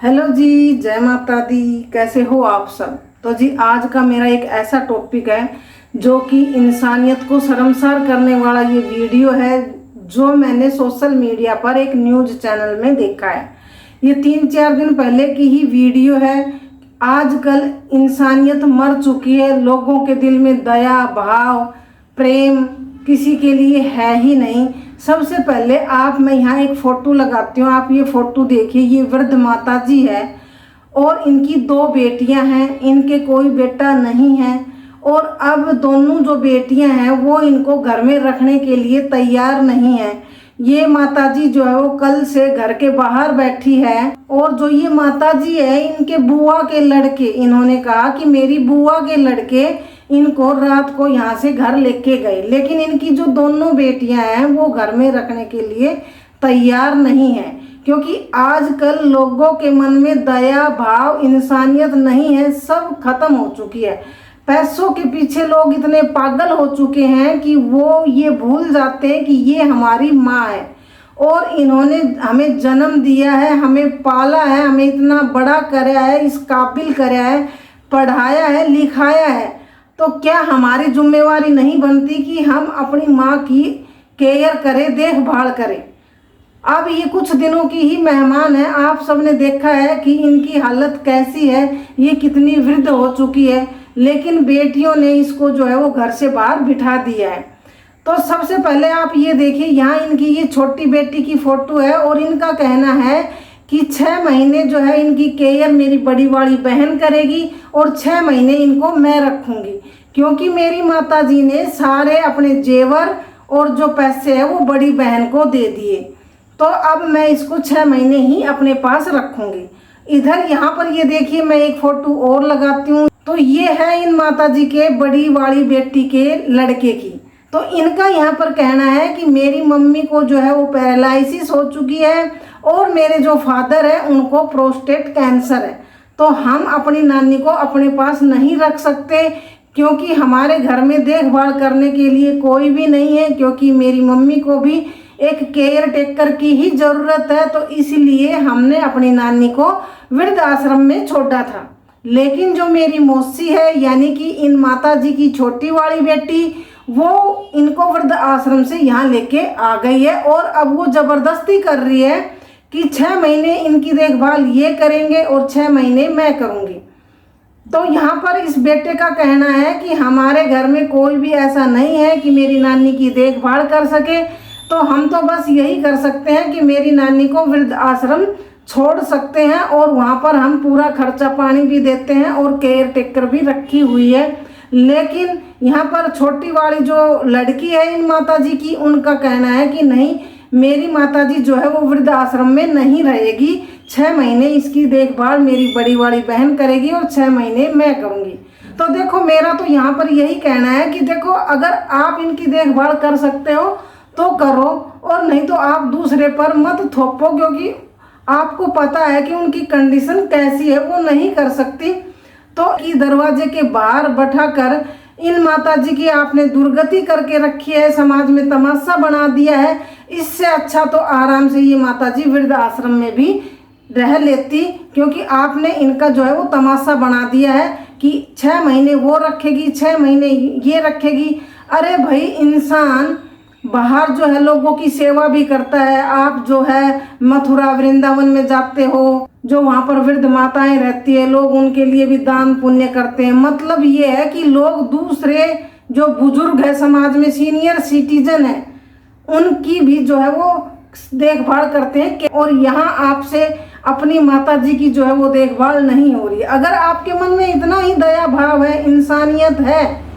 Hello जी, जय माता दी। कैसे हो आप सब? तो जी आज का मेरा एक ऐसा टॉपिक है जो कि इंसानियत को शर्मसार करने वाला ये वीडियो है, जो मैंने सोशल मीडिया पर एक न्यूज़ चैनल में देखा है। ये 3-4 दिन पहले की ही वीडियो है। आजकल इंसानियत मर चुकी है, लोगों के दिल में दया भाव प्रेम किसी के लिए है ही नहीं। सबसे पहले मैं यहाँ एक फ़ोटो लगाती हूँ, आप ये फ़ोटो देखिए। ये वृद्ध माता जी है और इनकी 2 बेटियां हैं, इनके कोई बेटा नहीं है। और अब दोनों जो बेटियां हैं वो इनको घर में रखने के लिए तैयार नहीं है। ये माता जी जो है वो कल से घर के बाहर बैठी है। और जो ये माता जी है, इनके बुआ के लड़के, इन्होंने कहा कि मेरी बुआ के लड़के इनको रात को यहाँ से घर लेके गए, लेकिन इनकी जो दोनों बेटियां हैं वो घर में रखने के लिए तैयार नहीं है। क्योंकि आजकल लोगों के मन में दया भाव इंसानियत नहीं है, सब खत्म हो चुकी है। पैसों के पीछे लोग इतने पागल हो चुके हैं कि वो ये भूल जाते हैं कि ये हमारी माँ है और इन्होंने हमें जन्म दिया है, हमें पाला है, हमें इतना बड़ा कराया है, इस काबिल कराया है, पढ़ाया है, लिखाया है। तो क्या हमारी जिम्मेवारी नहीं बनती कि हम अपनी माँ की केयर करें, देखभाल करें? अब ये कुछ दिनों की ही मेहमान है, आप सबने देखा है कि इनकी हालत कैसी है, ये कितनी वृद्ध हो चुकी है, लेकिन बेटियों ने इसको जो है वो घर से बाहर बिठा दिया है। तो सबसे पहले आप ये देखिए, यहाँ इनकी ये छोटी बेटी की फ़ोटो है और इनका कहना है कि 6 महीने जो है इनकी केयर मेरी बड़ी वाली बहन करेगी और 6 महीने इनको मैं रखूँगी, क्योंकि मेरी माता जी ने सारे अपने जेवर और जो पैसे है वो बड़ी बहन को दे दिए। तो अब मैं इसको 6 महीने ही अपने पास रखूँगी। इधर यहाँ पर ये देखिए, मैं एक फ़ोटो और लगाती हूँ। तो ये है इन माता जी के बड़ी वाली बेटी के लड़के की। तो इनका यहाँ पर कहना है कि मेरी मम्मी को जो है वो पैरालिसिस हो चुकी है और मेरे जो फादर है उनको प्रोस्टेट कैंसर है। तो हम अपनी नानी को अपने पास नहीं रख सकते, क्योंकि हमारे घर में देखभाल करने के लिए कोई भी नहीं है, क्योंकि मेरी मम्मी को भी एक केयर टेकर की ही ज़रूरत है। तो इसलिए हमने अपनी नानी को वृद्ध आश्रम में छोड़ा था। लेकिन जो मेरी मौसी है, यानी कि इन माता जी की छोटी वाली बेटी, वो इनको वृद्ध आश्रम से यहाँ लेके आ गई है और अब वो ज़बरदस्ती कर रही है कि 6 महीने इनकी देखभाल ये करेंगे और 6 महीने मैं करूँगी। तो यहाँ पर इस बेटे का कहना है कि हमारे घर में कोई भी ऐसा नहीं है कि मेरी नानी की देखभाल कर सके, तो हम तो बस यही कर सकते हैं कि मेरी नानी को वृद्ध आश्रम छोड़ सकते हैं और वहाँ पर हम पूरा खर्चा पानी भी देते हैं और केयर टेकर भी रखी हुई है। लेकिन यहाँ पर छोटी वाली जो लड़की है इन माता जी की, उनका कहना है कि नहीं, मेरी माता जी जो है वो वृद्ध आश्रम में नहीं रहेगी, 6 महीने इसकी देखभाल मेरी बड़ी वाली बहन करेगी और 6 महीने मैं करूँगी। तो देखो, मेरा तो यहाँ पर यही कहना है कि देखो, अगर आप इनकी देखभाल कर सकते हो तो करो, और नहीं तो आप दूसरे पर मत थोपो, क्योंकि आपको पता है कि उनकी कंडीशन कैसी है, वो नहीं कर सकती। तो इस दरवाजे के बाहर बैठाकर इन माता जी की आपने दुर्गति करके रखी है, समाज में तमाशा बना दिया है। इससे अच्छा तो आराम से ये माता जी वृद्ध आश्रम में भी रह लेती, क्योंकि आपने इनका जो है वो तमाशा बना दिया है कि 6 महीने वो रखेगी, 6 महीने ये रखेगी। अरे भाई, इंसान बाहर जो है लोगों की सेवा भी करता है। आप जो है मथुरा वृंदावन में जाते हो, जो वहाँ पर वृद्ध माताएं रहती है, लोग उनके लिए भी दान पुण्य करते हैं। मतलब ये है कि लोग दूसरे जो बुजुर्ग है समाज में, सीनियर सिटीजन है, उनकी भी जो है वो देखभाल करते हैं। और यहाँ आपसे अपनी माता जी की जो है वो देखभाल नहीं हो रही। अगर आपके मन में इतना ही दया भाव है, इंसानियत है,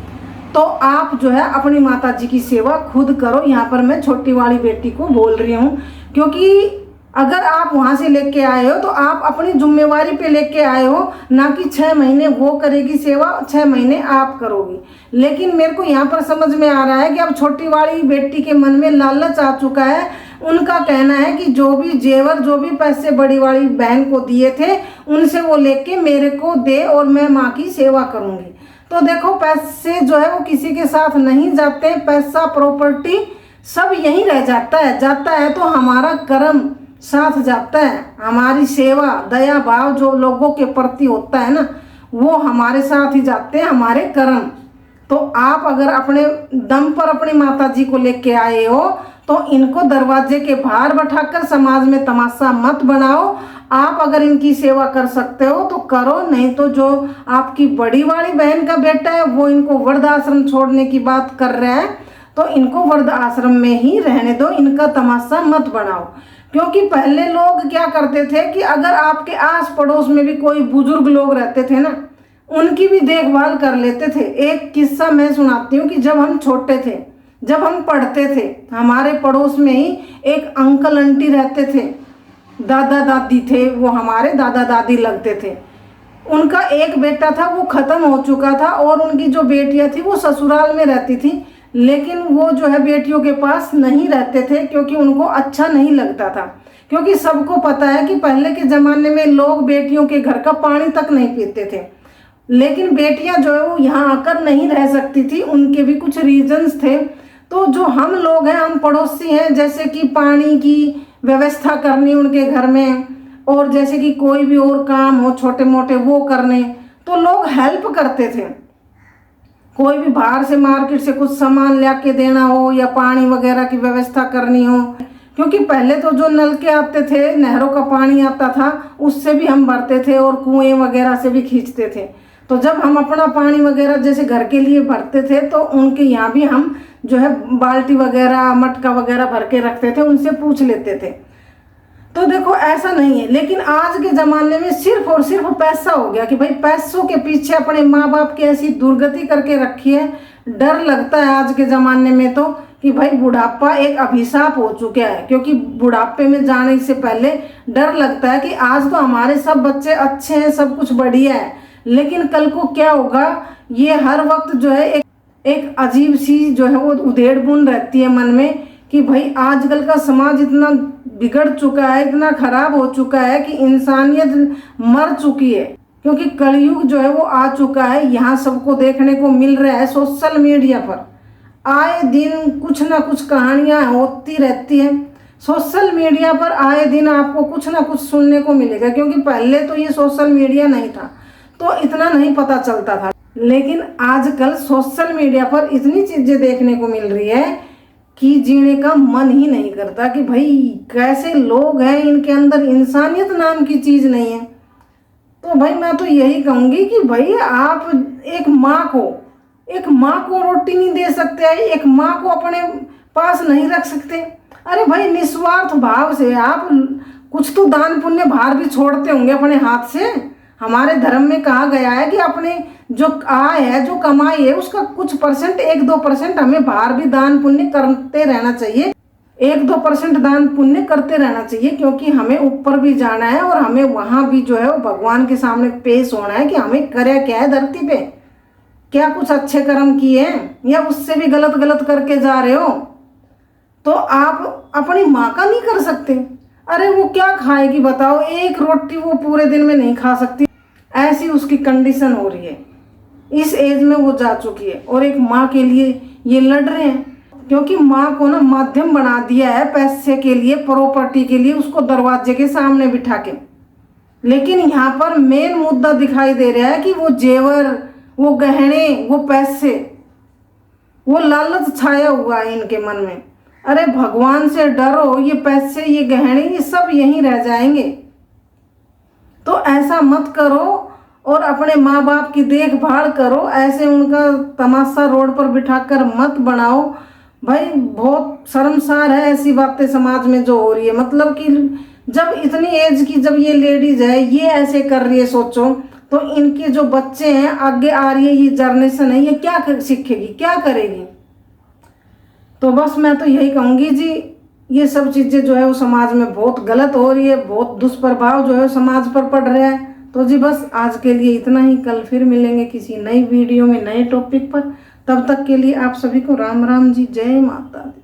तो आप जो है अपनी माता जी की सेवा खुद करो। यहाँ पर मैं छोटी वाली बेटी को बोल रही हूँ, क्योंकि अगर आप वहाँ से लेके आए हो तो आप अपनी जिम्मेवारी पे लेके आए हो, ना कि 6 महीने वो करेगी सेवा, 6 महीने आप करोगी। लेकिन मेरे को यहाँ पर समझ में आ रहा है कि अब छोटी वाली बेटी के मन में लालच आ चुका है। उनका कहना है कि जो भी जेवर, जो भी पैसे बड़ी वाली बहन को दिए थे, उनसे वो लेके मेरे को दे और मैं माँ की सेवा करूँगी। तो देखो, पैसे जो है वो किसी के साथ नहीं जाते, पैसा प्रॉपर्टी सब यहीं रह जाता है। तो हमारा कर्म साथ जाता है, हमारी सेवा दया भाव जो लोगों के प्रति होता है ना, वो हमारे साथ ही जाते हैं, हमारे कर्म। तो आप अगर अपने दम पर अपनी माता जी को लेके आए हो तो इनको दरवाजे के बाहर बैठाकर समाज में तमाशा मत बनाओ। आप अगर इनकी सेवा कर सकते हो तो करो, नहीं तो जो आपकी बड़ी वाली बहन का बेटा है वो इनको वृद्ध आश्रम छोड़ने की बात कर रहा है, तो इनको वृद्ध आश्रम में ही रहने दो, इनका तमाशा मत बनाओ। क्योंकि पहले लोग क्या करते थे कि अगर आपके आस पड़ोस में भी कोई बुजुर्ग लोग रहते थे ना, उनकी भी देखभाल कर लेते थे। एक किस्सा मैं सुनाती हूँ कि जब हम छोटे थे, जब हम पढ़ते थे, हमारे पड़ोस में ही एक अंकल आंटी रहते थे, दादा दादी थे, वो हमारे दादा दादी लगते थे। उनका एक बेटा था, वो ख़त्म हो चुका था, और उनकी जो बेटियां थी वो ससुराल में रहती थी, लेकिन वो जो है बेटियों के पास नहीं रहते थे क्योंकि उनको अच्छा नहीं लगता था। क्योंकि सबको पता है कि पहले के ज़माने में लोग बेटियों के घर का पानी तक नहीं पीते थे, लेकिन बेटियां जो है वो यहाँ आकर नहीं रह सकती थी, उनके भी कुछ रीजंस थे। तो जो हम लोग हैं, हम पड़ोसी हैं, जैसे कि पानी की व्यवस्था करनी उनके घर में, और जैसे कि कोई भी और काम हो छोटे मोटे वो करने, तो लोग हेल्प करते थे। कोई भी बाहर से मार्केट से कुछ सामान ला के देना हो या पानी वगैरह की व्यवस्था करनी हो, क्योंकि पहले तो जो नल के आते थे, नहरों का पानी आता था, उससे भी हम भरते थे और कुएं वगैरह से भी खींचते थे। तो जब हम अपना पानी वगैरह जैसे घर के लिए भरते थे तो उनके यहाँ भी हम जो है बाल्टी वगैरह मटका वगैरह भर के रखते थे, उनसे पूछ लेते थे। तो देखो ऐसा नहीं है, लेकिन आज के ज़माने में सिर्फ और सिर्फ पैसा हो गया कि भाई पैसों के पीछे अपने माँ बाप की ऐसी दुर्गति करके रखी है। डर लगता है आज के ज़माने में तो कि भाई बुढ़ापा एक अभिशाप हो चुका है, क्योंकि बुढ़ापे में जाने से पहले डर लगता है कि आज तो हमारे सब बच्चे अच्छे हैं, सब कुछ बढ़िया है, लेकिन कल को क्या होगा, ये हर वक्त जो है एक अजीब सी जो है वो उधेड़ बुन रहती है मन में कि भाई आजकल का समाज इतना बिगड़ चुका है, इतना खराब हो चुका है कि इंसानियत मर चुकी है। क्योंकि कलयुग जो है वो आ चुका है, यहाँ सबको देखने को मिल रहा है। सोशल मीडिया पर आए दिन कुछ ना कुछ कहानियाँ होती रहती हैं। सोशल मीडिया पर आए दिन आपको कुछ ना कुछ सुनने को मिलेगा, क्योंकि पहले तो ये सोशल मीडिया नहीं था तो इतना नहीं पता चलता था, लेकिन आजकल सोशल मीडिया पर इतनी चीज़ें देखने को मिल रही है कि जीने का मन ही नहीं करता कि भाई कैसे लोग हैं, इनके अंदर इंसानियत नाम की चीज़ नहीं है। तो भाई मैं तो यही कहूँगी कि भाई आप एक माँ को रोटी नहीं दे सकते, एक माँ को अपने पास नहीं रख सकते। अरे भाई निस्वार्थ भाव से आप कुछ तो दान पुण्य बाहर भी छोड़ते होंगे अपने हाथ से। हमारे धर्म में कहा गया है कि अपने जो आय है, जो कमाई है, उसका कुछ परसेंट 1-2% हमें बाहर भी दान पुण्य करते रहना चाहिए। 1-2% दान पुण्य करते रहना चाहिए, क्योंकि हमें ऊपर भी जाना है और हमें वहाँ भी जो है वो भगवान के सामने पेश होना है कि हमें करे क्या है धरती पे, क्या कुछ अच्छे कर्म किए हैं या उससे भी गलत करके जा रहे हो। तो आप अपनी माँ का नहीं कर सकते। अरे वो क्या खाएगी बताओ, एक रोटी वो पूरे दिन में नहीं खा सकती, ऐसी उसकी कंडीशन हो रही है। इस एज में वो जा चुकी है और एक माँ के लिए ये लड़ रहे हैं, क्योंकि माँ को ना माध्यम बना दिया है पैसे के लिए, प्रॉपर्टी के लिए, उसको दरवाजे के सामने बिठा के। लेकिन यहाँ पर मेन मुद्दा दिखाई दे रहा है कि वो जेवर, वो गहने, वो पैसे, वो लालच छाया हुआ है इनके मन में। अरे भगवान से डरो, ये पैसे, ये गहने, ये सब यहीं रह जाएंगे। तो ऐसा मत करो और अपने माँ बाप की देखभाल करो, ऐसे उनका तमाशा रोड पर बिठाकर मत बनाओ। भाई बहुत शर्मसार है ऐसी बातें समाज में जो हो रही है। मतलब कि जब इतनी एज की जब ये लेडीज है, ये ऐसे कर रही है, सोचो तो इनके जो बच्चे हैं, आगे आ रही है ये जनरेशन है, ये क्या सीखेगी, क्या करेगी। तो बस मैं तो यही कहूँगी जी, ये सब चीज़ें जो है वो समाज में बहुत गलत हो रही है, बहुत दुष्प्रभाव जो है समाज पर पड़ रहा है। तो जी बस आज के लिए इतना ही, कल फिर मिलेंगे किसी नई वीडियो में, नए टॉपिक पर। तब तक के लिए आप सभी को राम राम जी, जय माता दी।